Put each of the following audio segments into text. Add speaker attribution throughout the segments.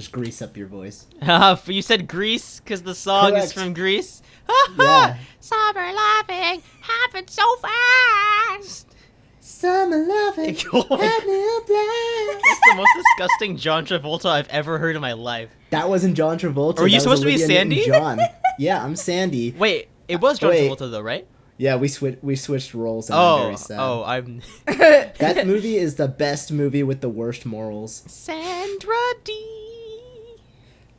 Speaker 1: Just grease up your voice.
Speaker 2: You said Grease because the song is from Greece.
Speaker 1: Yeah.
Speaker 2: Summer loving happened so fast.
Speaker 1: Summer loving had me a blast.
Speaker 2: That's the most disgusting John Travolta I've ever heard in my life.
Speaker 1: That wasn't John Travolta.
Speaker 2: Are you
Speaker 1: that
Speaker 2: supposed
Speaker 1: was
Speaker 2: to be
Speaker 1: Olivia
Speaker 2: Sandy?
Speaker 1: Newton-John. Yeah, I'm Sandy.
Speaker 2: Wait, it was John Travolta though, right?
Speaker 1: Yeah, we switched roles, and I'm very sad.
Speaker 2: I'm...
Speaker 1: That movie is the best movie with the worst morals.
Speaker 2: Sandra D.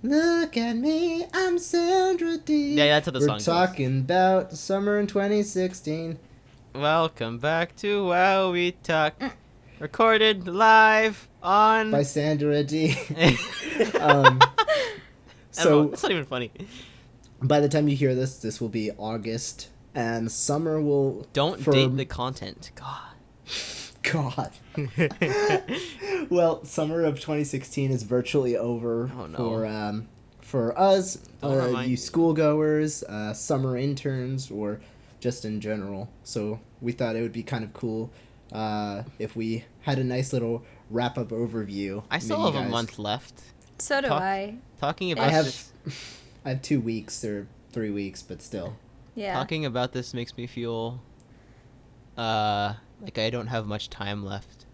Speaker 1: Look at me, I'm Sandra D.
Speaker 2: Yeah, that's how the song goes.
Speaker 1: We're talking about summer in 2016.
Speaker 2: Welcome back to WowieTalk. Recorded live on...
Speaker 1: By Sandra D.
Speaker 2: So that's not even funny.
Speaker 1: By the time you hear this, this will be August, and summer will...
Speaker 2: Don't date the content. God.
Speaker 1: Well, summer of 2016 is virtually over for us, you schoolgoers, summer interns, or just in general. So we thought it would be kind of cool if we had a nice little wrap-up overview.
Speaker 2: I still have a month left.
Speaker 3: So do I.
Speaker 2: Talking about
Speaker 1: I have 2 weeks or 3 weeks, but still.
Speaker 3: Yeah.
Speaker 2: Talking about this makes me feel like I don't have much time left.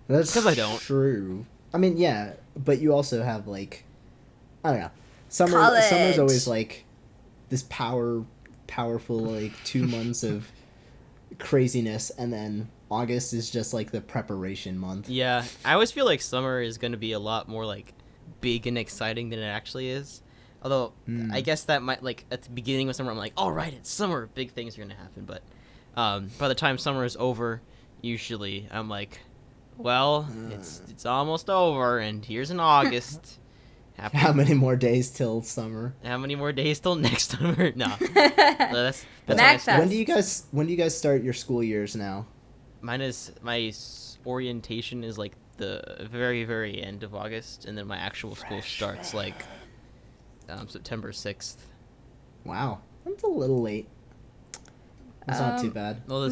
Speaker 1: That's
Speaker 2: because I don't.
Speaker 1: True. I mean, yeah, but you also have like, I don't know. Summer's always like this powerful like 2 months of craziness, and then August is just like the preparation month.
Speaker 2: Yeah, I always feel like summer is going to be a lot more like big and exciting than it actually is. Although I guess that might, like, at the beginning of summer I'm like, all right, it's summer, big things are going to happen, but by the time summer is over, usually I'm like, well, it's almost over, and here's an August.
Speaker 1: How many more days till summer?
Speaker 2: How many more days till next summer? No. that's
Speaker 1: when do you guys start your school years now?
Speaker 2: Mine is, my orientation is like the very, very end of August, and then my actual school starts like September 6th.
Speaker 1: Wow. That's a little late. That's not too bad.
Speaker 2: Well,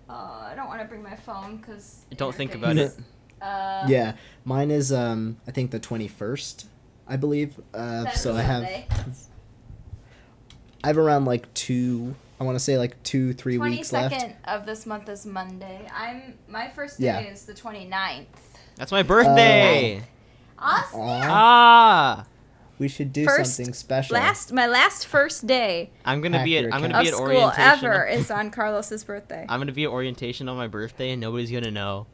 Speaker 3: I don't want to bring my phone because...
Speaker 2: Don't think about it.
Speaker 1: Yeah, mine is I think the 21st, I believe. So I have around like 2-3 weeks left.
Speaker 3: 22nd of this month is Monday. My first day is the 29th.
Speaker 2: That's my birthday.
Speaker 3: Awesome.
Speaker 1: We should do something special.
Speaker 3: My last first day.
Speaker 2: I'm gonna be at orientation.
Speaker 3: School ever is on Carlos's birthday.
Speaker 2: I'm gonna be at orientation on my birthday, and nobody's gonna know.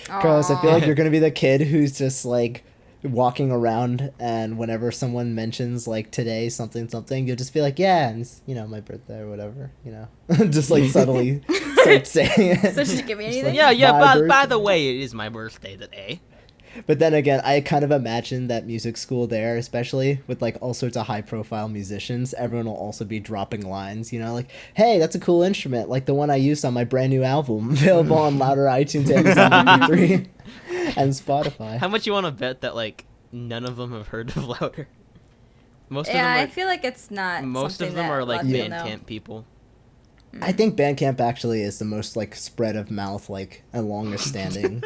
Speaker 1: Carlos, I feel like you're gonna be the kid who's just like walking around, and whenever someone mentions like today something, you'll just be like, yeah, and it's, my birthday or whatever, just like subtly start saying it.
Speaker 3: So should you give me anything?
Speaker 2: Like, by the way, it is my birthday today.
Speaker 1: But then again, I kind of imagine that music school there, especially with like all sorts of high profile musicians, everyone will also be dropping lines, like, hey, that's a cool instrument, like the one I used on my brand new album, available on Louder, iTunes, Amazon MP3, and Spotify.
Speaker 2: How much you want to bet that like none of them have heard of Louder?
Speaker 3: I feel like it's not.
Speaker 2: Most of them are like Bandcamp people.
Speaker 1: I think Bandcamp actually is the most like spread of mouth, like, and longest standing.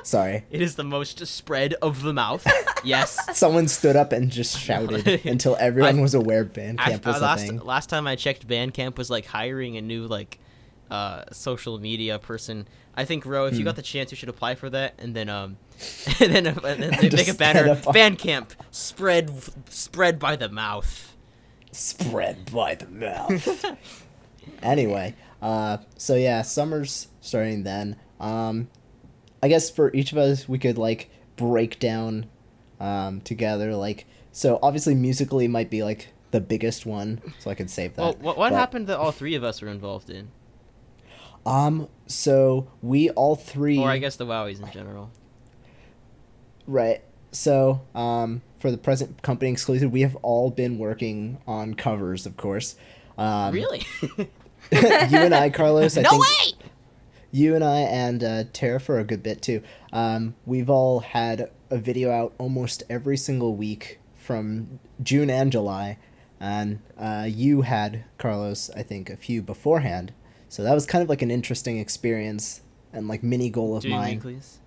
Speaker 1: Sorry.
Speaker 2: It is the most spread of the mouth. Yes.
Speaker 1: Someone stood up and just shouted until everyone was aware Bandcamp was a thing.
Speaker 2: Last time I checked, Bandcamp was like hiring a new like social media person. I think, Ro, if you got the chance, you should apply for that, and then they make a banner. Bandcamp spread by the mouth.
Speaker 1: Spread by the mouth. Anyway, so yeah, summer's starting then. I guess for each of us, we could like break down together. Like, so obviously musically might be like the biggest one, so I could save that.
Speaker 2: Well, what happened that all three of us were involved in?
Speaker 1: So we all three,
Speaker 2: or I guess the Wowies in general.
Speaker 1: Right. So, for the present company exclusive, we have all been working on covers, of course.
Speaker 2: Really?
Speaker 1: You and I, Carlos. I
Speaker 2: no
Speaker 1: think
Speaker 2: way.
Speaker 1: You and I and Tara for a good bit too. We've all had a video out almost every single week from June and July, and you had, Carlos, I think a few beforehand. So that was kind of like an interesting experience and like mini goal of mine.
Speaker 2: Weeklies?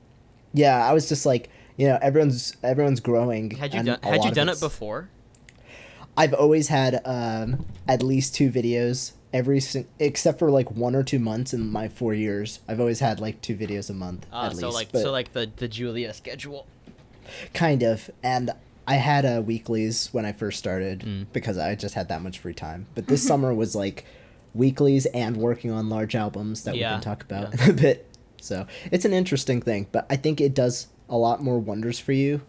Speaker 1: Yeah, I was just like, everyone's growing.
Speaker 2: Had you
Speaker 1: and
Speaker 2: done
Speaker 1: a lot
Speaker 2: Had you
Speaker 1: of
Speaker 2: done it
Speaker 1: it's-
Speaker 2: before?
Speaker 1: I've always had at least 2 videos except for like 1 or 2 months in my 4 years. I've always had like 2 videos a month at
Speaker 2: So
Speaker 1: least.
Speaker 2: like the Julia schedule.
Speaker 1: Kind of. And I had weeklies when I first started because I just had that much free time. But this summer was like weeklies and working on large albums that we can talk about in a bit. So it's an interesting thing, but I think it does a lot more wonders for you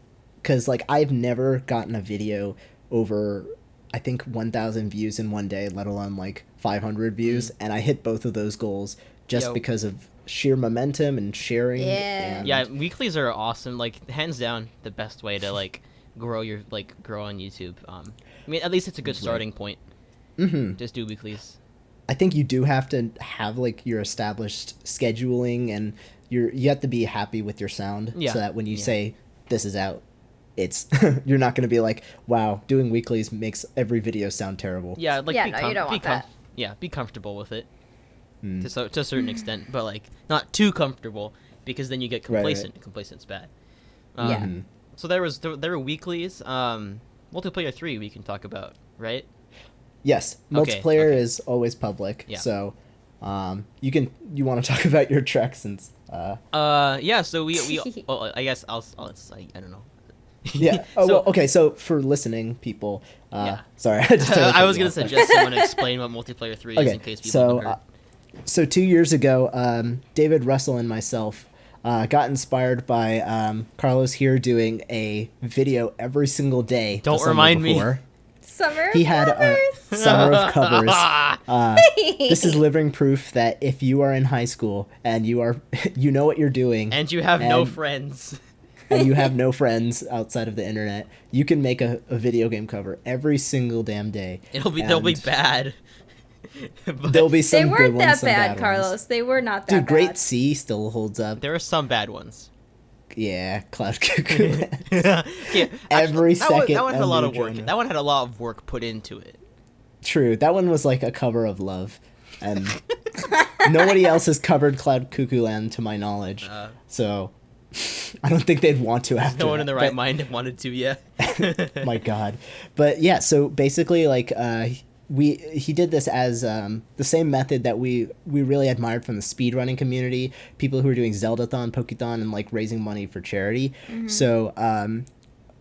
Speaker 1: because like I've never gotten a video over I think 1,000 views in one day, let alone like 500 views, and I hit both of those goals just because of sheer momentum and sharing.
Speaker 3: Yeah.
Speaker 2: Yeah, weeklies are awesome. Like hands down, the best way to like grow on YouTube. I mean, at least it's a good starting point.
Speaker 1: Mm-hmm.
Speaker 2: Just do weeklies.
Speaker 1: I think you do have to have like your established scheduling, and you have to be happy with your sound, so that when you say this is out, it's you're not going to be like, wow, doing weeklies makes every video sound terrible.
Speaker 2: Yeah, like
Speaker 3: you don't want that.
Speaker 2: Yeah, be comfortable with it to a certain extent, but like not too comfortable because then you get complacent.
Speaker 1: Right.
Speaker 2: Complacent's bad.
Speaker 3: Yeah.
Speaker 2: So there were weeklies. Multiplayer 3 we can talk about, right?
Speaker 1: Yes, multiplayer is always public.
Speaker 2: Yeah.
Speaker 1: So, you want to talk about your track since.
Speaker 2: Yeah. So we well, I guess I don't know.
Speaker 1: Yeah. Oh, well, okay. So for listening people, sorry,
Speaker 2: I was gonna suggest someone explain what multiplayer 3 is in case people haven't heard.
Speaker 1: So 2 years ago, David, Russell, and myself got inspired by Carlos here doing a video every single day.
Speaker 2: Don't remind me.
Speaker 3: Summer
Speaker 1: He had
Speaker 3: covers.
Speaker 1: a summer of covers. This is living proof that if you are in high school and you know what you're doing,
Speaker 2: and you have no friends,
Speaker 1: and you have no friends outside of the internet, you can make a video game cover every single damn day.
Speaker 2: They'll be bad.
Speaker 1: There'll be some
Speaker 3: They
Speaker 1: good
Speaker 3: weren't
Speaker 1: ones,
Speaker 3: that
Speaker 1: some
Speaker 3: bad,
Speaker 1: bad
Speaker 3: Carlos.
Speaker 1: ones.
Speaker 3: They were not that
Speaker 1: Dude,
Speaker 3: bad.
Speaker 1: Great C still holds up.
Speaker 2: There are some bad ones.
Speaker 1: Yeah, Cloud Cuckoo.
Speaker 2: Yeah,
Speaker 1: Every second.
Speaker 2: That one had a lot of
Speaker 1: new
Speaker 2: work.
Speaker 1: genre.
Speaker 2: That one had a lot of work put into it.
Speaker 1: True, that one was like a cover of Love, and nobody else has covered Cloud Cuckoo Land to my knowledge. So I don't think they'd want to after.
Speaker 2: No one in
Speaker 1: that,
Speaker 2: their right mind wanted to. Yeah.
Speaker 1: My God, but yeah. So basically, like, he did this as the same method that we really admired from the speedrunning community, people who are doing Zelda-thon, Pokethon, and like raising money for charity. So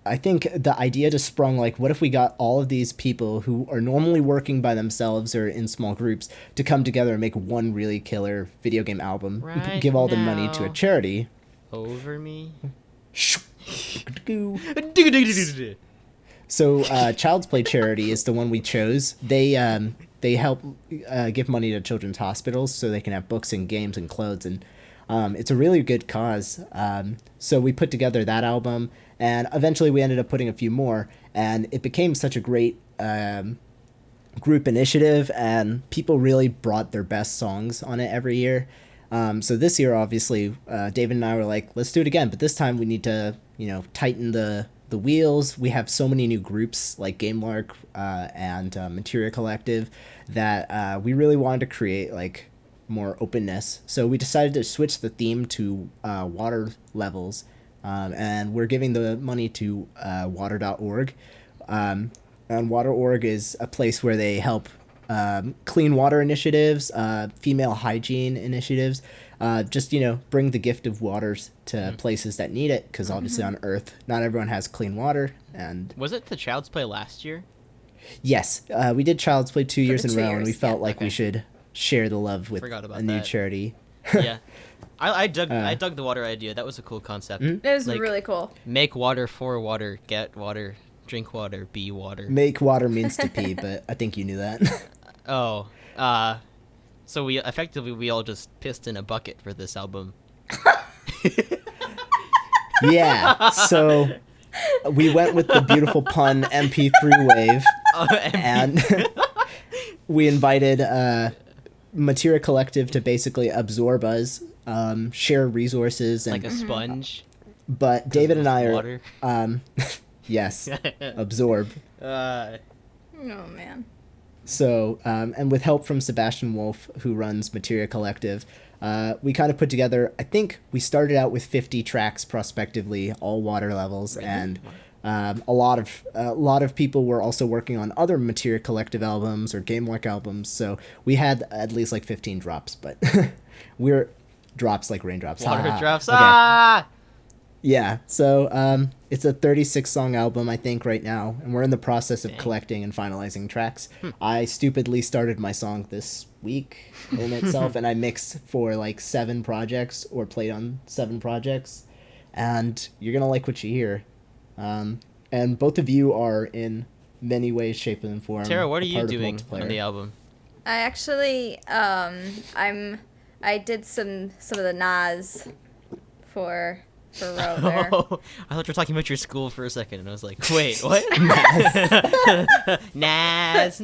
Speaker 1: I think the idea just sprung like, what if we got all of these people who are normally working by themselves or in small groups to come together and make one really killer video game album,
Speaker 2: Right
Speaker 1: give all the money to a
Speaker 2: now.
Speaker 1: charity.
Speaker 2: Over me.
Speaker 1: So Child's Play charity is the one we chose. They help give money to children's hospitals so they can have books and games and clothes, and it's a really good cause. So we put together that album, and eventually we ended up putting a few more, and it became such a great group initiative, and people really brought their best songs on it every year. So this year, obviously, David and I were like, let's do it again, but this time we need to, tighten the wheels. We have so many new groups like GameLark and Materia Collective that we really wanted to create like more openness. So we decided to switch the theme to water levels, and we're giving the money to water.org. And water.org is a place where they help clean water initiatives, female hygiene initiatives, just, bring the gift of waters to places that need it, because obviously on Earth, not everyone has clean water. And
Speaker 2: Was it the Child's Play last year?
Speaker 1: yes, we did Child's Play 2 years in a
Speaker 3: 2
Speaker 1: row, and we
Speaker 3: years,
Speaker 1: felt
Speaker 3: yeah.
Speaker 1: like we should share the love with
Speaker 2: Forgot about
Speaker 1: a new
Speaker 2: that.
Speaker 1: charity.
Speaker 2: Yeah. I dug the water idea. That was a cool concept.
Speaker 3: It was
Speaker 2: Like,
Speaker 3: really cool.
Speaker 2: Make water for water, get water, drink water, be water.
Speaker 1: Make water means to pee, but I think you knew that.
Speaker 2: Oh, so we all just pissed in a bucket for this album.
Speaker 1: Yeah, so we went with the beautiful pun MP3 wave, and we invited Materia Collective to basically absorb us, share resources, and
Speaker 2: like a sponge.
Speaker 1: but David and I are
Speaker 2: water.
Speaker 1: yes, absorb.
Speaker 3: Oh man.
Speaker 1: So, and with help from Sebastian Wolf, who runs Materia Collective, we kind of put together, I think we started out with 50 tracks prospectively, all water levels, and a lot of people were also working on other Materia Collective albums or Game Walk albums, so we had at least like 15 drops, but we're drops like raindrops.
Speaker 2: Water drops.
Speaker 1: Okay. Yeah, so it's a 36-song album, I think, right now, and we're in the process of collecting and finalizing tracks. I stupidly started my song this week in itself, and I mixed for like 7 projects, or played on 7 projects, and you're going to like what you hear. And both of you are in many ways, shape, and form.
Speaker 2: Tara, what are you doing on the album?
Speaker 3: I actually, I did some of the Nas for Rover.
Speaker 2: Oh, I thought you were talking about your school for a second, and I was like, wait, what? Nas.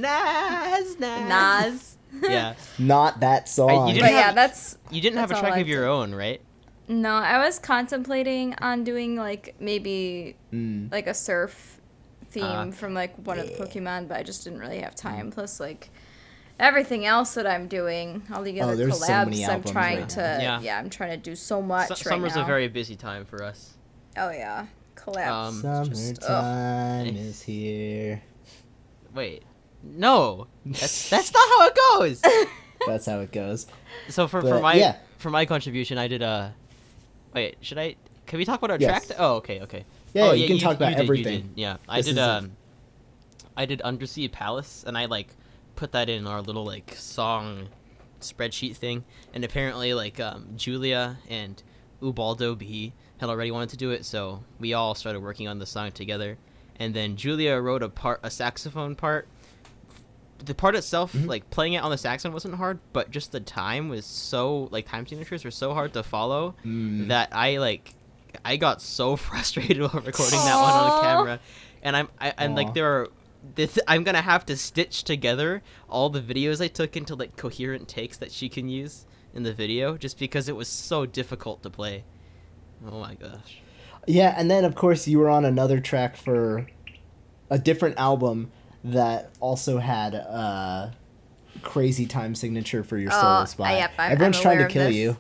Speaker 2: Yeah.
Speaker 1: Not that song.
Speaker 2: You didn't have a track of your own, right?
Speaker 3: No, I was contemplating on doing like maybe like a surf theme from like one of the Pokemon, but I just didn't really have time. Plus, like everything else that I'm doing, all the other
Speaker 1: there's
Speaker 3: collabs,
Speaker 1: so many
Speaker 3: I'm trying
Speaker 1: right
Speaker 3: to I'm trying to do so much right
Speaker 2: Summer's
Speaker 3: now.
Speaker 2: a very busy time for us.
Speaker 3: Oh yeah, collabs.
Speaker 1: Summertime is here.
Speaker 2: Wait, no, that's not how it goes.
Speaker 1: That's how it goes.
Speaker 2: So for my contribution, I did Wait, can we talk about our track? Oh, okay.
Speaker 1: Yeah,
Speaker 2: oh,
Speaker 1: you can talk about
Speaker 2: you did,
Speaker 1: everything.
Speaker 2: Yeah, I did Undersea Palace, and I like put that in our little like song spreadsheet thing, and apparently like Julia and Ubaldo B had already wanted to do it, so we all started working on the song together, and then Julia wrote a saxophone part. The part itself, like playing it on the saxophone wasn't hard, but just the time was so like time signatures were so hard to follow that I got so frustrated while recording that one on camera, and I'm gonna have to stitch together all the videos I took into like coherent takes that she can use in the video, just because it was so difficult to play. Oh my gosh.
Speaker 1: Yeah, and then of course you were on another track for a different album that also had a crazy time signature for your solo spot. Everyone's trying to kill you.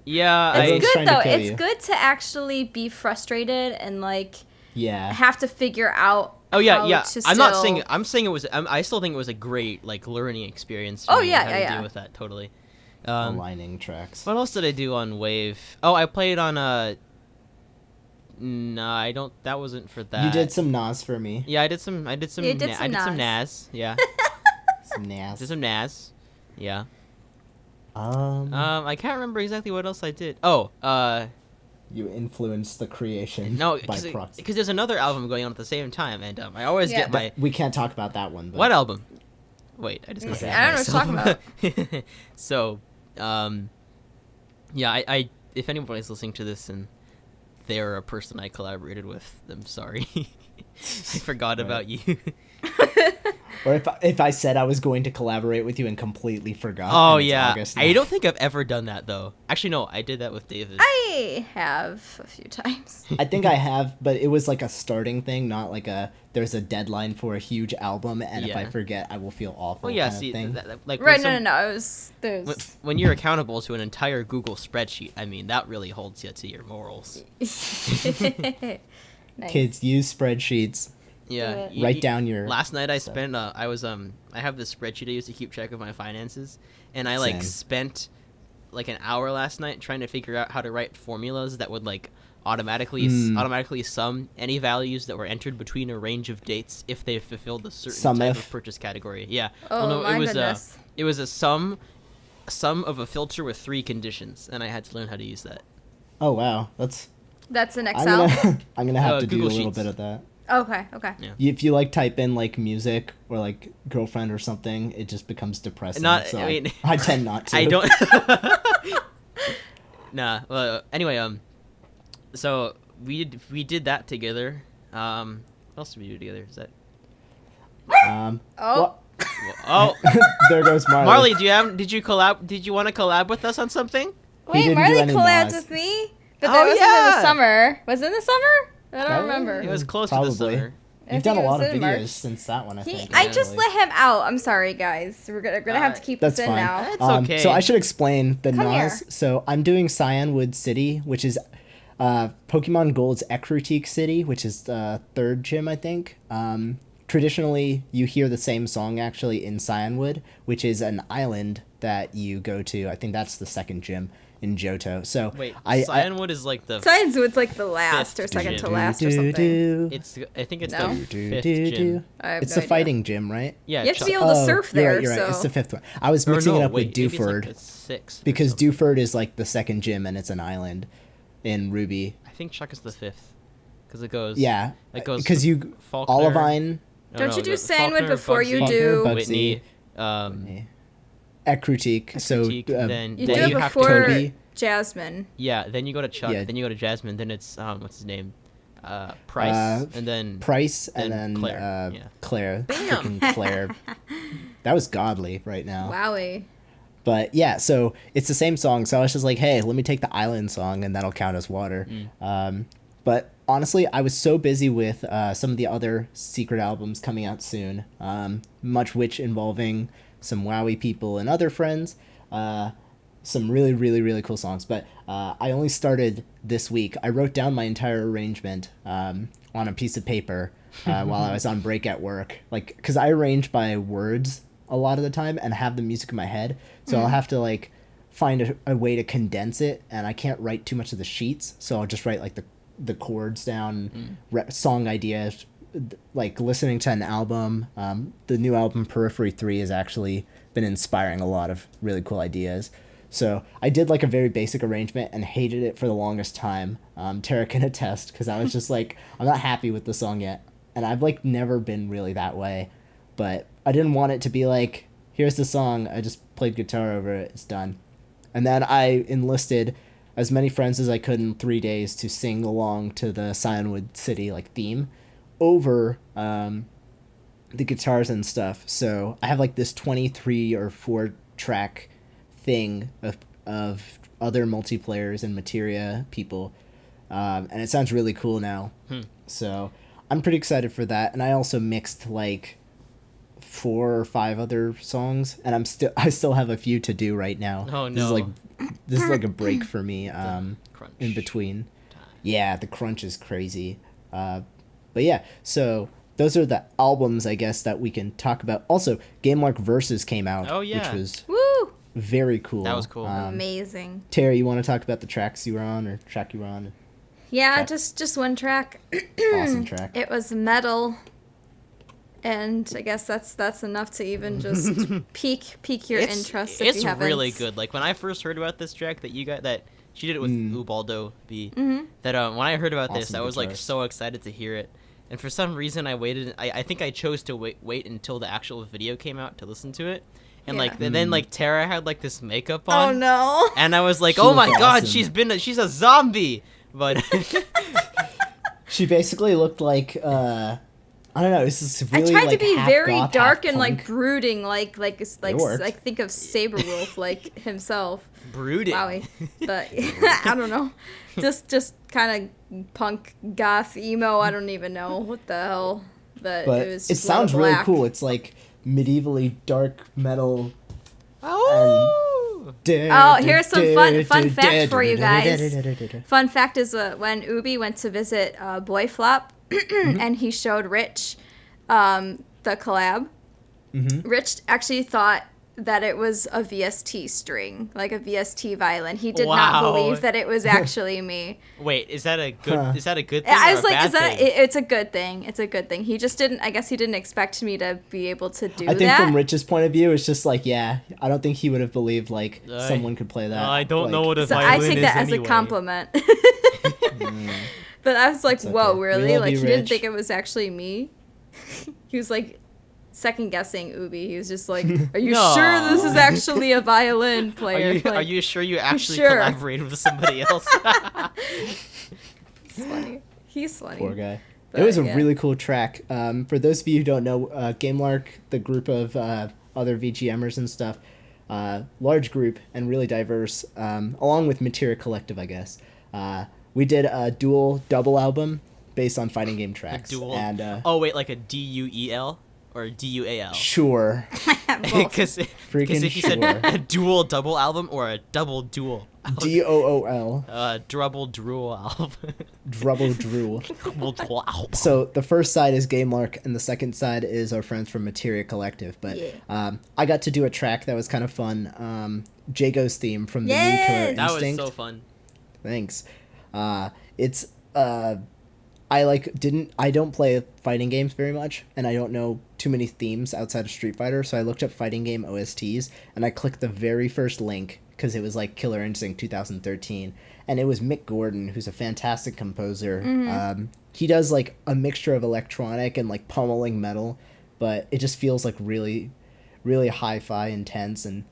Speaker 2: Yeah,
Speaker 3: it's good though. It's good to actually be frustrated and like have to figure out.
Speaker 2: Oh yeah. I'm saying it was. I still think it was a great like learning experience. For me, how to deal with that totally.
Speaker 1: Aligning tracks.
Speaker 2: What else did I do on Wave? Oh, I played on No, I don't. That wasn't for that.
Speaker 1: You did some Nas for me.
Speaker 2: Yeah, I did some. I did some Nas. Yeah.
Speaker 1: Some Nas.
Speaker 2: Did some Nas. Yeah.
Speaker 1: I
Speaker 2: can't remember exactly what else I did. Oh,
Speaker 1: you influenced the creation.
Speaker 2: No,
Speaker 1: by proxy.
Speaker 2: Because there's another album going on at the same time, and I always get my.
Speaker 1: We can't talk about that one. But...
Speaker 2: What album? Wait, I just.
Speaker 3: I don't know what you're talking
Speaker 2: about. So, yeah, I if anybody's listening to this and they're a person I collaborated with, I'm sorry. I forgot about you.
Speaker 1: Or if I said I was going to collaborate with you and completely forgot.
Speaker 2: Oh yeah, I don't think I've ever done that though. Actually, no, I did that with David.
Speaker 3: I have a few times.
Speaker 1: I think I have, but it was like a starting thing, not like there's a deadline for a huge album, and if I forget, I will feel awful.
Speaker 2: Well, yeah,
Speaker 1: kind of thing.
Speaker 2: Like
Speaker 3: right? No. It was
Speaker 2: when you're accountable to an entire Google spreadsheet. I mean, that really holds you to your morals.
Speaker 3: Nice.
Speaker 1: Kids, use spreadsheets.
Speaker 2: Yeah,
Speaker 1: write down your.
Speaker 2: Last night I spent. I have this spreadsheet I use to keep track of my finances, and I spent like an hour last night trying to figure out how to write formulas that would like automatically sum any values that were entered between a range of dates if they fulfilled a certain type of purchase category. Yeah.
Speaker 3: Oh, my goodness.
Speaker 2: It was a sum of a filter with 3 conditions, and I had to learn how to use that.
Speaker 1: Oh wow,
Speaker 3: that's in Excel.
Speaker 1: I'm gonna have to
Speaker 2: Google
Speaker 1: do a little
Speaker 2: Sheets.
Speaker 1: bit of that.
Speaker 3: Okay.
Speaker 2: Yeah.
Speaker 1: If you type in music or girlfriend or something, it just becomes depressing. I tend not to.
Speaker 2: I don't. Nah. Well, anyway, so we did that together. What else did we do together? Is that?
Speaker 3: Oh.
Speaker 2: Oh.
Speaker 1: There goes Marley.
Speaker 2: Marley, did you want to collab with us on something?
Speaker 3: Wait, Marley collabed with me, but that wasn't in the summer. Was it in the summer? I don't remember.
Speaker 2: It was close
Speaker 1: Probably.
Speaker 2: to the summer.
Speaker 1: You've done a
Speaker 3: think it
Speaker 1: lot
Speaker 3: was
Speaker 1: of
Speaker 3: in
Speaker 1: videos
Speaker 3: March.
Speaker 1: since that one, I think.
Speaker 3: I just
Speaker 1: actually.
Speaker 3: let him out. I'm sorry, guys. We're gonna have to keep
Speaker 1: That's
Speaker 3: this in
Speaker 1: fine.
Speaker 3: now.
Speaker 2: It's okay.
Speaker 1: So I should explain the
Speaker 3: Come
Speaker 1: Nas.
Speaker 3: here.
Speaker 1: So I'm doing Cyanwood City, which is Pokemon Gold's Ecruteak City, which is the third gym, I think. Traditionally, you hear the same song actually in Cyanwood, which is an island that you go to. I think that's the second gym in Johto. So
Speaker 2: Wait,
Speaker 1: I
Speaker 2: Cyanwood is like the.
Speaker 3: Sciencewood's like the last or
Speaker 2: Fifth
Speaker 3: second
Speaker 2: gym.
Speaker 3: to last or something.
Speaker 2: I think it's
Speaker 3: No?
Speaker 2: the fifth gym.
Speaker 3: I have
Speaker 1: It's
Speaker 3: no
Speaker 1: the
Speaker 3: idea.
Speaker 1: fighting gym, right?
Speaker 2: Yeah,
Speaker 3: You have to be
Speaker 2: Chuck-
Speaker 3: able to surf
Speaker 1: You're
Speaker 3: there.
Speaker 1: right, you're right. It's
Speaker 3: So
Speaker 1: the fifth one. I was
Speaker 2: or
Speaker 1: mixing
Speaker 2: no,
Speaker 1: it up
Speaker 2: wait,
Speaker 1: with
Speaker 2: maybe it's
Speaker 1: Dewford
Speaker 2: like the sixth. or
Speaker 1: because
Speaker 2: something.
Speaker 1: Dewford is like the second gym and it's an island in Ruby.
Speaker 2: I think Chuck is the fifth, because it goes.
Speaker 1: Yeah,
Speaker 2: It goes
Speaker 1: because
Speaker 2: to
Speaker 1: you
Speaker 2: Faulkner.
Speaker 1: Olivine,
Speaker 3: Don't you
Speaker 2: it
Speaker 3: do
Speaker 2: goes
Speaker 3: Cyanwood
Speaker 2: Faulkner,
Speaker 3: before you
Speaker 2: Bugsy,
Speaker 3: do-
Speaker 1: Bugsy,
Speaker 2: Whitney?
Speaker 1: Ecruteak. So
Speaker 2: Ecruteak, then
Speaker 3: you
Speaker 2: then
Speaker 3: do it
Speaker 2: you have to.
Speaker 3: before
Speaker 1: Toby.
Speaker 3: Jasmine.
Speaker 2: Yeah, then you go to Chuck.
Speaker 1: Yeah.
Speaker 2: Then you go to Jasmine. Then it's what's his name? Price, and then
Speaker 1: Price and
Speaker 2: then
Speaker 1: then
Speaker 2: Claire, yeah.
Speaker 1: Claire.
Speaker 2: Bam!
Speaker 1: Freaking Claire. That was godly right now.
Speaker 3: Wowie.
Speaker 1: But yeah, so it's the same song. So I was just like, hey, let me take the island song and that'll count as water. But honestly, I was so busy with some of the other secret albums coming out soon, much which involving some Wowie people and other friends. Some really, really, really cool songs. But I only started this week. I wrote down my entire arrangement on a piece of paper while I was on break at work. Like, because I arrange by words a lot of the time and have the music in my head. So I'll have to, like, find a way to condense it. And I can't write too much of the sheets. So I'll just write, like, the chords down, song ideas, like listening to an album. The new album Periphery 3 has actually been inspiring a lot of really cool ideas. So I did like a very basic arrangement and hated it for the longest time. Tara can attest, because I was just like, I'm not happy with the song yet. And I've like never been really that way. But I didn't want it to be like, here's the song, I just played guitar over it, it's done. And then I enlisted as many friends as I could in 3 days to sing along to the Cyanwood City like theme over the guitars and stuff. So I have like this 23 or 4 track thing of other multiplayers and materia people, and it sounds really cool now. So I'm pretty excited for that. And I also mixed like 4 or 5 other songs, and I still have a few to do right now.
Speaker 2: Oh,
Speaker 1: This is like a break for me
Speaker 2: crunch
Speaker 1: in between.
Speaker 2: time.
Speaker 1: Yeah, the crunch is crazy. But yeah, so those are the albums, I guess, that we can talk about. Also, Gamelark Versus came out,
Speaker 2: Oh, yeah.
Speaker 1: which was
Speaker 3: Woo!
Speaker 1: very cool.
Speaker 2: That was cool.
Speaker 3: Amazing.
Speaker 1: Terry, you want to talk about the tracks you were on, or track you were on?
Speaker 3: Yeah,
Speaker 1: Track.
Speaker 3: just one track.
Speaker 1: Awesome track.
Speaker 3: It was metal, and I guess that's enough to even just pique your interest. If
Speaker 2: It's
Speaker 3: you haven't.
Speaker 2: really good. Like when I first heard about this track that she did it with Ubaldo B. That when I heard about this,
Speaker 1: Awesome
Speaker 2: I was like
Speaker 1: guitarist.
Speaker 2: so excited to hear it. And for some reason, I waited. I think I chose to wait until the actual video came out to listen to it. And
Speaker 3: Yeah.
Speaker 2: like and then like Tara had like this makeup on.
Speaker 3: Oh no!
Speaker 2: And I was like,
Speaker 1: She
Speaker 2: oh my
Speaker 1: looked
Speaker 2: god,
Speaker 1: awesome.
Speaker 2: she's a zombie. But
Speaker 1: She basically looked like I don't know. This is really
Speaker 3: I tried
Speaker 1: like
Speaker 3: to be
Speaker 1: half
Speaker 3: very
Speaker 1: goth,
Speaker 3: dark
Speaker 1: half
Speaker 3: and like
Speaker 1: punk.
Speaker 3: brooding, like
Speaker 1: worked.
Speaker 3: think of Saberwolf like himself.
Speaker 2: brooding.
Speaker 3: Wowie, but I don't know, just kind of punk goth emo. I don't even know what the hell, but
Speaker 1: But
Speaker 3: it was.
Speaker 1: it
Speaker 3: Just a lot of
Speaker 1: sounds really
Speaker 3: black.
Speaker 1: cool. It's like medievally dark metal.
Speaker 2: Oh.
Speaker 3: Oh, here's some fun fact for you guys. Fun fact is when Ubi went to visit Boy Flop and he showed Rich the collab, Rich actually thought that it was a VST string, like a VST violin. He did not
Speaker 2: Wow.
Speaker 3: believe that it was actually me.
Speaker 2: Wait, is that a good? Is that a good thing?
Speaker 3: I
Speaker 2: or
Speaker 3: was
Speaker 2: a
Speaker 3: like,
Speaker 2: bad
Speaker 3: is that?
Speaker 2: thing?
Speaker 3: It's a good thing. It's a good thing. He just didn't. I guess he didn't expect me to be able to do
Speaker 1: I think
Speaker 3: that.
Speaker 1: from Rich's point of view, it's just like, yeah, I don't think he would have believed like
Speaker 2: I-
Speaker 1: someone could play that.
Speaker 2: I don't
Speaker 1: like,
Speaker 2: know what a
Speaker 3: So
Speaker 2: violin
Speaker 3: I take
Speaker 2: is
Speaker 3: that as
Speaker 2: anyway.
Speaker 3: a compliment. But I was like,
Speaker 1: It's okay.
Speaker 3: whoa,
Speaker 1: We
Speaker 3: really?
Speaker 1: love
Speaker 3: Like,
Speaker 1: you,
Speaker 3: he didn't
Speaker 1: Rich.
Speaker 3: think it was actually me? He was like second guessing Ubi. He was just like, are you
Speaker 2: No.
Speaker 3: sure this is actually a violin
Speaker 2: Are
Speaker 3: player?
Speaker 2: you,
Speaker 3: Like,
Speaker 2: are you sure you actually
Speaker 3: sure.
Speaker 2: collaborated with somebody else?
Speaker 3: He's funny. He's funny.
Speaker 1: Poor guy.
Speaker 3: But,
Speaker 1: It was a
Speaker 3: yeah.
Speaker 1: really cool track. For those of you who don't know, Gamelark, the group of other VGMers and stuff, large group and really diverse, along with Materia Collective, I guess. We did a double album based on fighting game
Speaker 2: A
Speaker 1: tracks.
Speaker 2: dual.
Speaker 1: And
Speaker 2: Oh wait, like a DUEL or a DUAL?
Speaker 1: sure,
Speaker 2: Because
Speaker 1: freaking
Speaker 2: if you
Speaker 1: sure.
Speaker 2: said a dual double album or a double dual.
Speaker 1: DOOL,
Speaker 2: Drubble drool album.
Speaker 1: Drubble Drool.
Speaker 2: Double drool album.
Speaker 1: So the first side is Gamelark, and the second side is our friends from Materia Collective. But
Speaker 3: Yeah.
Speaker 1: I got to do a track that was kind of fun. Jago's theme from the new
Speaker 3: Yes!
Speaker 1: Killer
Speaker 2: That was
Speaker 1: Instinct.
Speaker 2: so fun.
Speaker 1: Thanks. It's I don't play fighting games very much, and I don't know too many themes outside of Street Fighter, so I looked up fighting game OSTs, and I clicked the very first link because it was like Killer Instinct 2013, and it was Mick Gordon, who's a fantastic composer. He does like a mixture of electronic and like pummeling metal, but it just feels like really, really hi-fi intense, and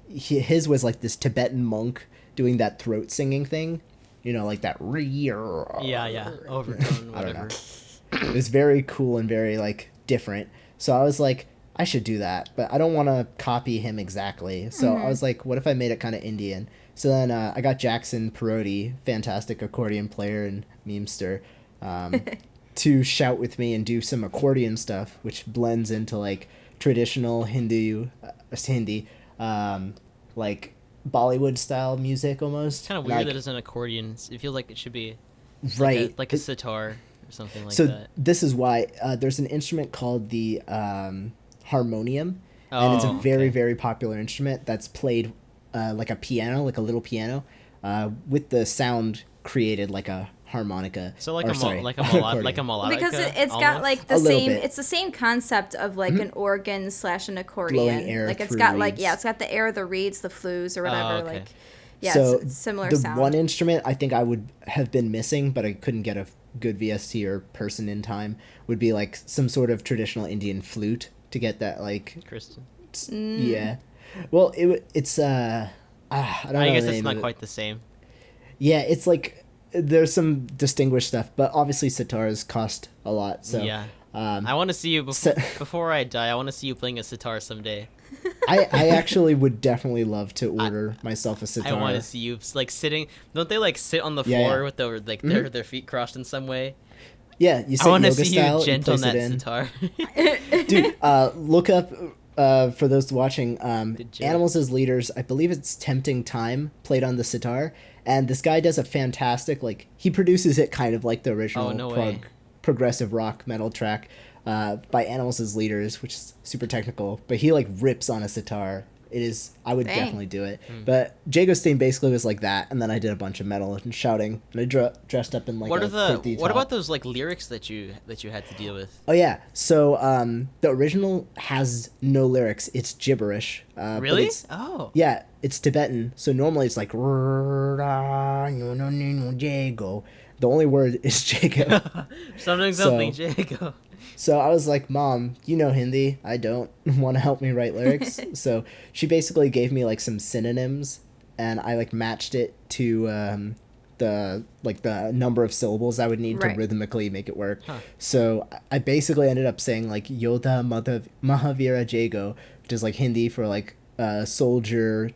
Speaker 1: his was like this Tibetan monk doing that throat singing thing, you know, like that.
Speaker 2: Yeah, overtone,
Speaker 1: I don't
Speaker 2: whatever.
Speaker 1: know. It was very cool and very like different. So I was like, I should do that, but I don't want to copy him exactly. So I was like, what if I made it kind of Indian? So then I got Jackson Perotti, fantastic accordion player and memester, to shout with me and do some accordion stuff, which blends into like traditional Hindi, like Bollywood style music almost.
Speaker 2: It's kind of weird that it's an accordion. It feels like it should be
Speaker 1: right,
Speaker 2: like a sitar or something like
Speaker 1: so
Speaker 2: that.
Speaker 1: this is why there's an instrument called the harmonium, and it's a very, very popular instrument that's played like a piano, like a little piano, with the sound created like a harmonica.
Speaker 2: So like
Speaker 1: or,
Speaker 2: a
Speaker 1: sorry,
Speaker 2: like a melodic, like a
Speaker 3: Well,
Speaker 2: melodica.
Speaker 3: because it's got
Speaker 2: almost?
Speaker 3: like the
Speaker 1: A little
Speaker 3: same.
Speaker 1: bit.
Speaker 3: It's the same concept of like an organ / an accordion.
Speaker 1: Blowing air
Speaker 3: Like it's
Speaker 1: through
Speaker 3: got like
Speaker 1: reeds.
Speaker 3: it's got the air, the reeds, the flues, or whatever.
Speaker 2: okay.
Speaker 3: Like yeah,
Speaker 1: so
Speaker 3: it's similar
Speaker 1: the
Speaker 3: sound.
Speaker 1: one instrument I think I would have been missing, but I couldn't get a good VST or person in time, would be like some sort of traditional Indian flute to get that like
Speaker 2: Kristen.
Speaker 1: yeah. Well, it's I don't know
Speaker 2: I guess
Speaker 1: the
Speaker 2: it's
Speaker 1: name
Speaker 2: not
Speaker 1: of it.
Speaker 2: quite the same.
Speaker 1: Yeah, it's like there's some distinguished stuff, but obviously sitars cost a lot. So
Speaker 2: Yeah. I want to see you before I die. I want to see you playing a sitar someday.
Speaker 1: I actually would definitely love to order myself a sitar.
Speaker 2: I want to see you like sitting. Don't they like sit on the
Speaker 1: Yeah,
Speaker 2: floor
Speaker 1: yeah.
Speaker 2: with their their feet crossed in some way?
Speaker 1: Yeah, you
Speaker 2: I
Speaker 1: sit
Speaker 2: want to
Speaker 1: yoga
Speaker 2: see
Speaker 1: style,
Speaker 2: you gent on
Speaker 1: place
Speaker 2: that
Speaker 1: it in.
Speaker 2: sitar.
Speaker 1: Dude, look up for those watching
Speaker 2: gent.
Speaker 1: Animals as Leaders. I believe it's Tempting Time played on the sitar, and this guy does a fantastic like he produces it kind of like the original
Speaker 2: no way.
Speaker 1: progressive rock metal track by Animals as Leaders, which is super technical, but he like rips on a sitar. It is I would
Speaker 3: Dang.
Speaker 1: definitely do it. But Jago's theme basically was like that, and then I did a bunch of metal and shouting, and I dressed up in like
Speaker 2: What
Speaker 1: a
Speaker 2: are the
Speaker 1: kurti
Speaker 2: what
Speaker 1: top.
Speaker 2: about those like lyrics that you had to deal with?
Speaker 1: Oh yeah, so the original has no lyrics. It's gibberish. But
Speaker 2: Really?
Speaker 1: it's-
Speaker 2: Oh.
Speaker 1: yeah, it's Tibetan. So normally it's like the only word is Jago.
Speaker 2: Something
Speaker 1: So-
Speaker 2: Jago.
Speaker 1: So I was like, Mom, you know Hindi. I don't want to help me write lyrics. So she basically gave me like some synonyms, and I like matched it to the number of syllables I would need
Speaker 3: Right.
Speaker 1: to rhythmically make it work.
Speaker 2: Huh.
Speaker 1: So I basically ended up saying like Yoda Mahavira Jago, which is like Hindi for like soldier,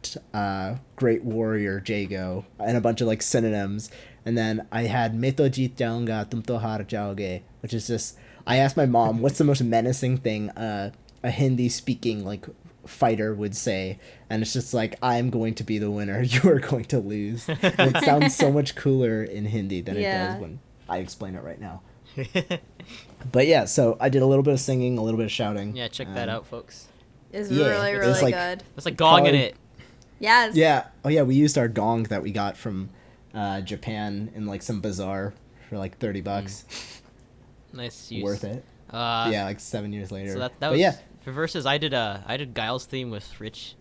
Speaker 1: great warrior Jago, and a bunch of like synonyms. And then I had Meto jeet jaunga tum to har jaoge, which is just I asked my mom what's the most menacing thing a Hindi speaking like fighter would say, and it's just like I'm going to be the winner, you are going to lose. And it sounds so much cooler in Hindi than it
Speaker 3: Yeah.
Speaker 1: does when I explain it right now. But yeah, so I did a little bit of singing, a little bit of shouting.
Speaker 2: Yeah, check that out, folks.
Speaker 3: It's
Speaker 1: Yeah,
Speaker 3: really,
Speaker 1: it's
Speaker 3: really
Speaker 1: like-
Speaker 3: good.
Speaker 2: It's like gong in
Speaker 1: Probably-
Speaker 2: it.
Speaker 3: Yes.
Speaker 1: Yeah. Oh yeah, we used our gong that we got from Japan in like some bazaar for like $30.
Speaker 2: Nice use.
Speaker 1: Worth it. Yeah, like 7 years later.
Speaker 2: So that
Speaker 1: but
Speaker 2: was
Speaker 1: yeah.
Speaker 2: for verses. I did Guile's theme with Rich.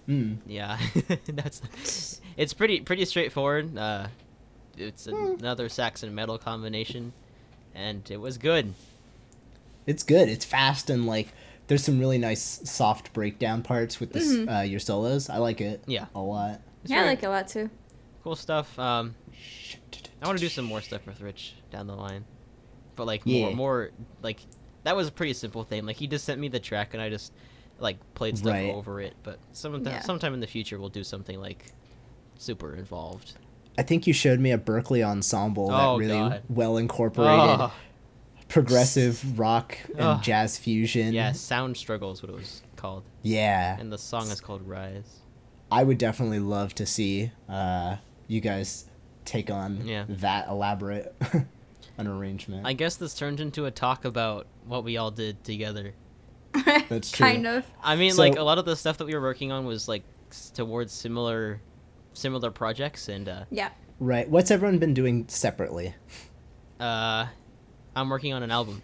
Speaker 1: Mm.
Speaker 2: Yeah, it's pretty straightforward. It's another Saxon metal combination, and it was good.
Speaker 1: It's good. It's fast and like there's some really nice soft breakdown parts with this your solos. I like it.
Speaker 2: Yeah.
Speaker 1: A lot.
Speaker 2: It's
Speaker 3: Yeah, I
Speaker 2: very
Speaker 3: like it a lot too.
Speaker 2: cool stuff. I want to do some more stuff with Rich down the line, but like
Speaker 1: Yeah.
Speaker 2: more like that was a pretty simple thing. Like he just sent me the track and I just like played stuff
Speaker 1: Right.
Speaker 2: over it. But
Speaker 3: Yeah.
Speaker 2: sometime in the future we'll do something like super involved.
Speaker 1: I think you showed me a Berkeley ensemble that
Speaker 2: Oh,
Speaker 1: really
Speaker 2: God.
Speaker 1: well incorporated
Speaker 2: Oh.
Speaker 1: progressive rock and
Speaker 2: Ugh.
Speaker 1: jazz fusion.
Speaker 2: Yeah, Sound Struggle is what it was called.
Speaker 1: Yeah.
Speaker 2: And the song is called Rise.
Speaker 1: I would definitely love to see you guys take on
Speaker 2: Yeah.
Speaker 1: that elaborate an arrangement.
Speaker 2: I guess this turned into a talk about what we all did together.
Speaker 1: That's true.
Speaker 3: Kind of.
Speaker 2: I mean,
Speaker 1: So-
Speaker 2: like, a lot of the stuff that we were working on was, like, towards similar projects, and,
Speaker 3: Yeah.
Speaker 1: Right. What's everyone been doing separately?
Speaker 2: I'm working on an album.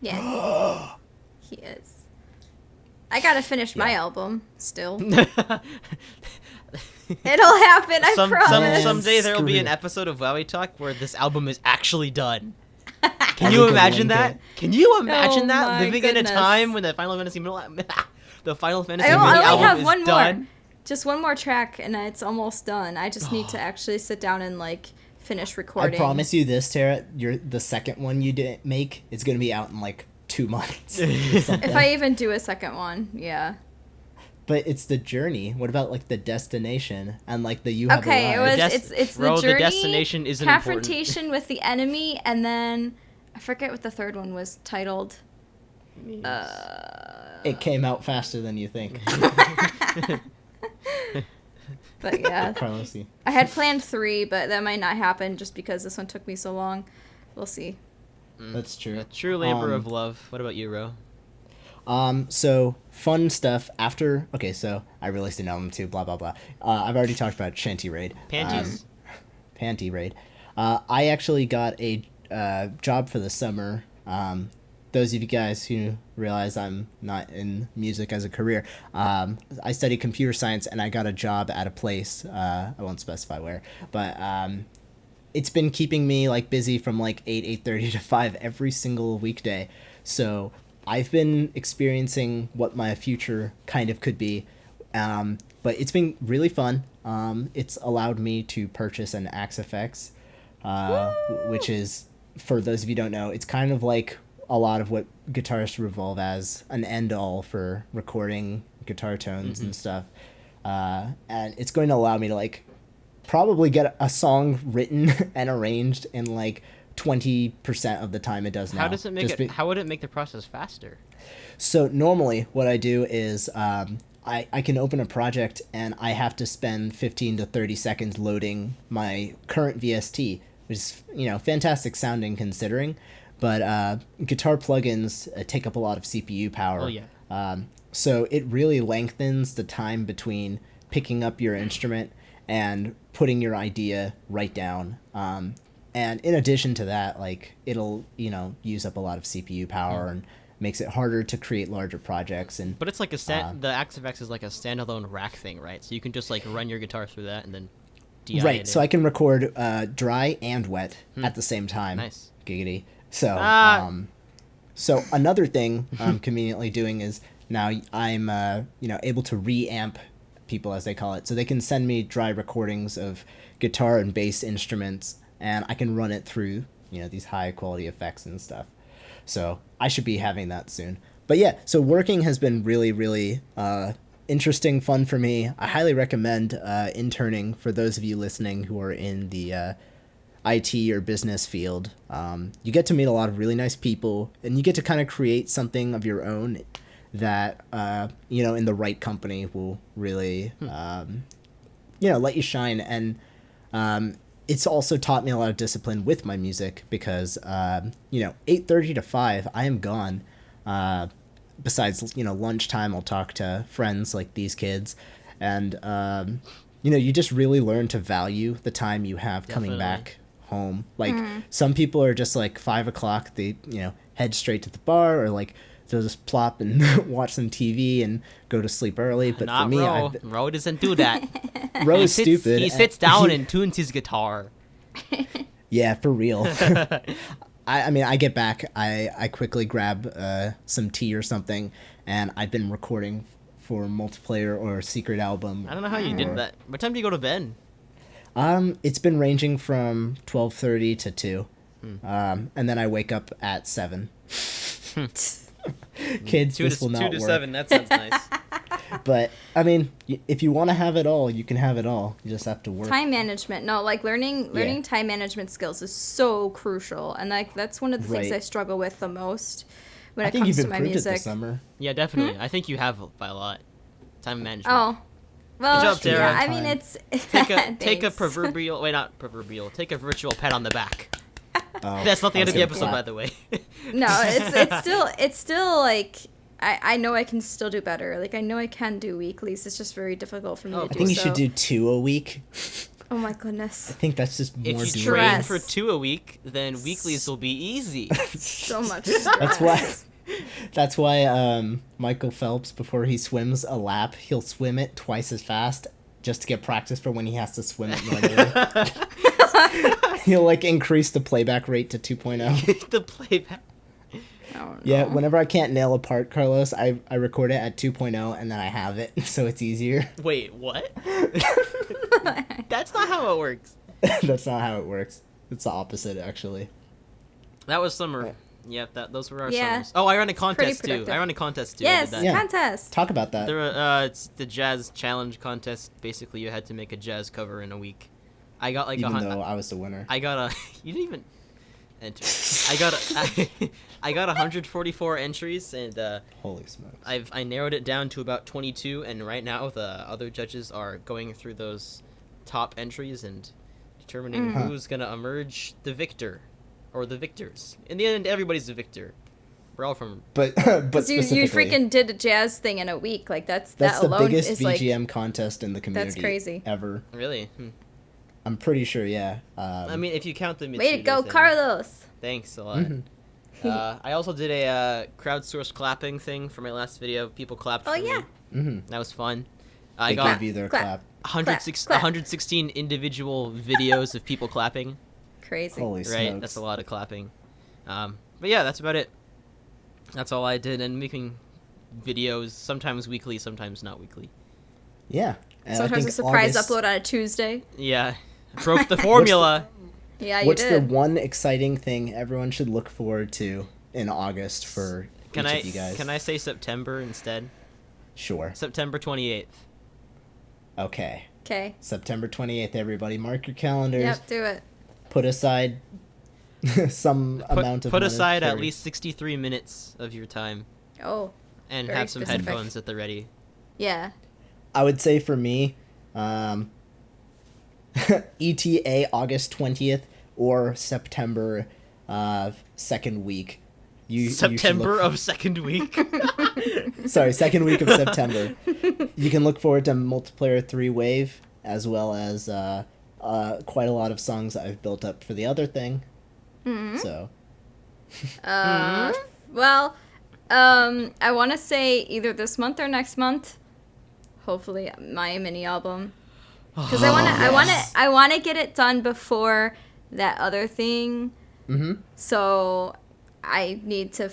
Speaker 3: Yes. He is. I gotta finish my
Speaker 1: Yeah.
Speaker 3: album still. It'll happen, I promise.
Speaker 2: Someday there will be an
Speaker 1: Screw it.
Speaker 2: episode of WowieTalk where this album is actually done. Can
Speaker 1: I
Speaker 2: you
Speaker 1: think I'll
Speaker 2: imagine
Speaker 1: link
Speaker 2: that?
Speaker 1: it.
Speaker 2: Can you imagine
Speaker 3: Oh
Speaker 2: that?
Speaker 3: my
Speaker 2: Living in a
Speaker 3: goodness.
Speaker 2: time when the Final Fantasy the Final Fantasy
Speaker 3: I
Speaker 2: mini
Speaker 3: only
Speaker 2: album
Speaker 3: have
Speaker 2: is
Speaker 3: one
Speaker 2: done.
Speaker 3: more. Just one more track, and it's almost done. I just need to actually sit down and like finish recording.
Speaker 1: I promise you this, Tara. The second one you didn't make, it's gonna be out in like 2 months. or something.
Speaker 3: If I even do a second one, yeah.
Speaker 1: But it's the journey. What about like the destination and like the you have
Speaker 3: Okay, it
Speaker 1: arrived?
Speaker 3: was it's
Speaker 2: Bro,
Speaker 3: the journey,
Speaker 2: the destination isn't important.
Speaker 3: confrontation with the enemy, and then I forget what the third one was titled.
Speaker 1: It came out faster than you think.
Speaker 3: But yeah,
Speaker 1: Carlosy.
Speaker 3: I had planned 3, but that might not happen just because this one took me so long. We'll see.
Speaker 1: That's true.
Speaker 2: A true labor
Speaker 1: Um,
Speaker 2: of love. What about you, Ro?
Speaker 1: So fun stuff after. Okay, so I released an album too. Blah blah blah. I've already talked about Shanty Raid.
Speaker 2: Panties?
Speaker 1: Panty Raid. I actually got a job for the summer. Those of you guys who realize I'm not in music as a career, I studied computer science and I got a job at a place. I won't specify where, but it's been keeping me like busy from like 8:30 to 5 every single weekday. So I've been experiencing what my future kind of could be, but it's been really fun. It's allowed me to purchase an Axe FX, which is, for those of you who don't know, it's kind of like a lot of what guitarists revolve as an end-all for recording guitar tones and stuff. And it's going to allow me to like probably get a song written and arranged in like 20% of the time it does now.
Speaker 2: How does it make
Speaker 1: Just
Speaker 2: it? How would it make the process faster?
Speaker 1: So normally what I do is I can open a project and I have to spend 15 to 30 seconds loading my current VST, which is, fantastic sounding considering, but guitar plugins take up a lot of CPU power.
Speaker 2: Oh, yeah.
Speaker 1: So it really lengthens the time between picking up your instrument and putting your idea right down. And in addition to that, like it'll, use up a lot of CPU power and makes it harder to create larger projects. And
Speaker 2: But it's like the Axe FX is like a standalone rack thing, right? So you can just like run your guitar through that and then DI
Speaker 1: right,
Speaker 2: it
Speaker 1: so
Speaker 2: in.
Speaker 1: I can record dry and wet at the same time.
Speaker 2: Nice.
Speaker 1: Giggity. So,
Speaker 2: Ah.
Speaker 1: so another thing I'm conveniently doing is now I'm, able to reamp people, as they call it. So they can send me dry recordings of guitar and bass instruments, and I can run it through, these high quality effects and stuff. So I should be having that soon. But yeah, so working has been really, really interesting, fun for me. I highly recommend interning for those of you listening who are in the IT or business field. You get to meet a lot of really nice people, and you get to kind of create something of your own that, in the right company will really, let you shine. And it's also taught me a lot of discipline with my music because, 8:30 to 5, I am gone. Besides, lunchtime, I'll talk to friends like these kids. And, you just really learn to value the time you have coming
Speaker 2: Definitely.
Speaker 1: back home. Like some people are just like 5 o'clock, they, head straight to the bar, or like they'll just plop and watch some TV and go to sleep early. But
Speaker 2: Not
Speaker 1: for me,
Speaker 2: Ro. Ro doesn't do that.
Speaker 1: Ro
Speaker 2: He
Speaker 1: is
Speaker 2: sits-
Speaker 1: stupid.
Speaker 2: He
Speaker 1: and-
Speaker 2: sits down and tunes his guitar.
Speaker 1: Yeah, for real. I mean, I get back, I quickly grab some tea or something, and I've been recording for multiplayer or secret album.
Speaker 2: I don't know how you did that. What time do you go to bed?
Speaker 1: It's been ranging from 12:30 to 2, and then I wake up at 7. Kids, this will not
Speaker 2: two to
Speaker 1: work.
Speaker 2: 7. That sounds nice.
Speaker 1: But I mean, if you want to have it all, you can have it all. You just have to work.
Speaker 3: Time management. No, like learning time management skills is so crucial, and like that's one of the things
Speaker 1: Right.
Speaker 3: I struggle with the most when
Speaker 1: I
Speaker 3: it
Speaker 1: think
Speaker 3: comes
Speaker 1: you've
Speaker 3: to my
Speaker 1: improved it
Speaker 3: music.
Speaker 1: this summer.
Speaker 2: Yeah, definitely. I think you have by a lot. Time management.
Speaker 3: Oh, well,
Speaker 2: Good job, Tara.
Speaker 3: yeah. I mean, it's
Speaker 2: Take a
Speaker 3: Thanks.
Speaker 2: proverbial not proverbial. Take a virtual pat on the back.
Speaker 1: Oh,
Speaker 2: That's not the
Speaker 1: I
Speaker 2: end
Speaker 1: was
Speaker 2: of the
Speaker 1: gonna
Speaker 2: episode,
Speaker 1: clap.
Speaker 2: by the way.
Speaker 3: No, it's still like I know I can still do better. Like I know I can do weeklies. It's just very difficult for me to do.
Speaker 1: I think you
Speaker 3: so.
Speaker 1: should do 2 a week.
Speaker 3: Oh my goodness,
Speaker 1: I think that's just more
Speaker 2: If you
Speaker 1: doable.
Speaker 2: train
Speaker 3: Stress.
Speaker 2: for 2 a week, then weeklies will be easy.
Speaker 3: so much.
Speaker 1: That's why. That's why Michael Phelps, before he swims a lap, he'll swim it twice as fast just to get practice for when he has to swim it normally. He'll like increase the playback rate to 2.0.
Speaker 2: The playback.
Speaker 3: Oh,
Speaker 1: Yeah,
Speaker 3: no.
Speaker 1: whenever I can't nail a part, Carlos, I record it at 2.0 and then I have it, so it's easier.
Speaker 2: Wait, what? That's not how it works.
Speaker 1: That's not how it works. It's the opposite, actually.
Speaker 2: That was summer. Yep, those were our
Speaker 3: Yeah.
Speaker 2: summers. Oh, I ran a contest too.
Speaker 3: productive.
Speaker 2: I ran a contest too. I
Speaker 3: Yes,
Speaker 2: did that.
Speaker 1: Yeah.
Speaker 3: contest.
Speaker 1: Talk about that.
Speaker 2: It's the jazz challenge contest. Basically, you had to make a jazz cover in a week. I got like
Speaker 1: Even though I was the winner.
Speaker 2: I got a. You didn't even enter. I got 144 entries, and
Speaker 1: Holy smokes.
Speaker 2: I narrowed it down to about 22, and right now the other judges are going through those top entries and determining
Speaker 1: Huh.
Speaker 2: who's gonna emerge the victor, or the victors. In the end, everybody's a victor. We're all from.
Speaker 1: But
Speaker 3: You
Speaker 1: specifically,
Speaker 3: freaking did a jazz thing in a week. Like
Speaker 1: that's
Speaker 3: that
Speaker 1: the
Speaker 3: alone
Speaker 1: biggest
Speaker 3: is like
Speaker 1: VGM contest in the community
Speaker 3: crazy.
Speaker 1: ever.
Speaker 2: Really?
Speaker 1: I'm pretty sure, yeah.
Speaker 2: I mean, if you count the
Speaker 3: way to
Speaker 2: Mitsuda
Speaker 3: go,
Speaker 2: thing.
Speaker 3: Carlos.
Speaker 2: Thanks a lot.
Speaker 1: Mhm.
Speaker 2: I also did a crowdsourced clapping thing for my last video. People clapped
Speaker 3: Oh
Speaker 2: for
Speaker 3: yeah.
Speaker 2: me.
Speaker 1: Mm-hmm.
Speaker 2: That was fun.
Speaker 1: They
Speaker 2: I got
Speaker 1: gave you their
Speaker 3: clap.
Speaker 1: clap.
Speaker 2: 116 individual videos of people clapping.
Speaker 3: Crazy.
Speaker 1: Holy
Speaker 2: Right,
Speaker 1: smokes.
Speaker 2: that's a lot of clapping. But yeah, that's about it. That's all I did, and making videos, sometimes weekly, sometimes not weekly.
Speaker 1: Yeah. And I
Speaker 3: Sometimes a
Speaker 1: think
Speaker 3: surprise
Speaker 1: August-
Speaker 3: upload on a Tuesday.
Speaker 2: Yeah, broke the formula.
Speaker 3: Yeah, you
Speaker 1: What's the
Speaker 3: did.
Speaker 1: one exciting thing everyone should look forward to in August for each of you guys?
Speaker 2: Can I say September instead?
Speaker 1: Sure.
Speaker 2: September 28th.
Speaker 1: Okay.
Speaker 3: Okay.
Speaker 1: September 28th, everybody. Mark your calendars.
Speaker 3: Yep, do it.
Speaker 1: Put aside some amount of
Speaker 2: Put
Speaker 1: money
Speaker 2: aside at
Speaker 1: for-
Speaker 2: least 63 minutes of your time,
Speaker 3: Oh,
Speaker 2: and
Speaker 3: Very
Speaker 2: have some
Speaker 3: specific.
Speaker 2: headphones at the ready.
Speaker 3: yeah.
Speaker 1: I would say for me, ETA August 20th or September second week. You should
Speaker 2: September
Speaker 1: look-
Speaker 2: of second week.
Speaker 1: Sorry, second week of September. You can look forward to Multiplayer 3 Wave, as well as quite a lot of songs I've built up for the other thing.
Speaker 3: Mm-hmm.
Speaker 1: So,
Speaker 3: Well, I want to say either this month or next month. Hopefully, my mini album. Because I want to get it done before that other thing.
Speaker 1: mhm.
Speaker 3: So I need to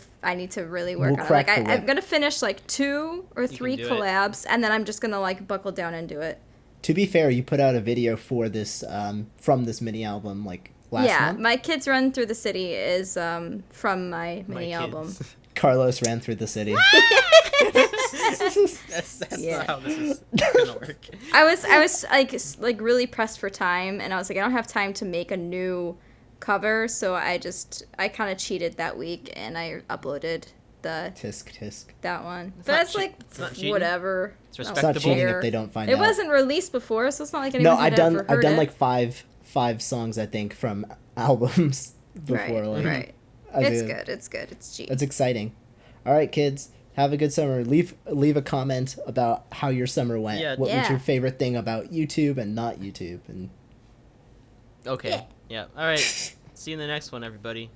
Speaker 3: really work
Speaker 1: We'll
Speaker 3: on it.
Speaker 1: crack
Speaker 3: Like
Speaker 1: the whip.
Speaker 3: I'm gonna finish like 2 or 3
Speaker 2: do it.
Speaker 3: collabs, and then I'm just gonna like buckle down and do it.
Speaker 1: To be fair, you put out a video for this from this mini album like last
Speaker 3: Yeah,
Speaker 1: month.
Speaker 3: my Kids Run Through the City is from my mini album.
Speaker 1: Carlos ran through the city.
Speaker 2: That's
Speaker 3: Yeah.
Speaker 2: not how this is gonna work.
Speaker 3: I was like really pressed for time, and I was like, I don't have time to make a new cover, so I kind of cheated that week, and I uploaded
Speaker 1: Tisk.
Speaker 3: that one.
Speaker 2: It's
Speaker 3: But
Speaker 2: not
Speaker 3: it's like
Speaker 2: it's not cheating.
Speaker 3: whatever.
Speaker 2: It's
Speaker 3: I don't
Speaker 1: It's not cheating
Speaker 3: care.
Speaker 1: if they don't find
Speaker 3: It
Speaker 1: out.
Speaker 3: wasn't released before, so it's not like
Speaker 1: No,
Speaker 3: anyone had ever
Speaker 1: I've
Speaker 3: heard
Speaker 1: done
Speaker 3: it.
Speaker 1: like five songs I think from albums before.
Speaker 3: right,
Speaker 1: Like,
Speaker 3: right.
Speaker 1: I
Speaker 3: It's
Speaker 1: think
Speaker 3: good. It's good. It's cheap.
Speaker 1: That's exciting. All right, kids, have a good summer. Leave a comment about how your summer went.
Speaker 2: Yeah.
Speaker 1: What was
Speaker 3: Yeah.
Speaker 1: your favorite thing about YouTube and not YouTube? And
Speaker 2: Okay. Yeah. All right. See you in the next one, everybody.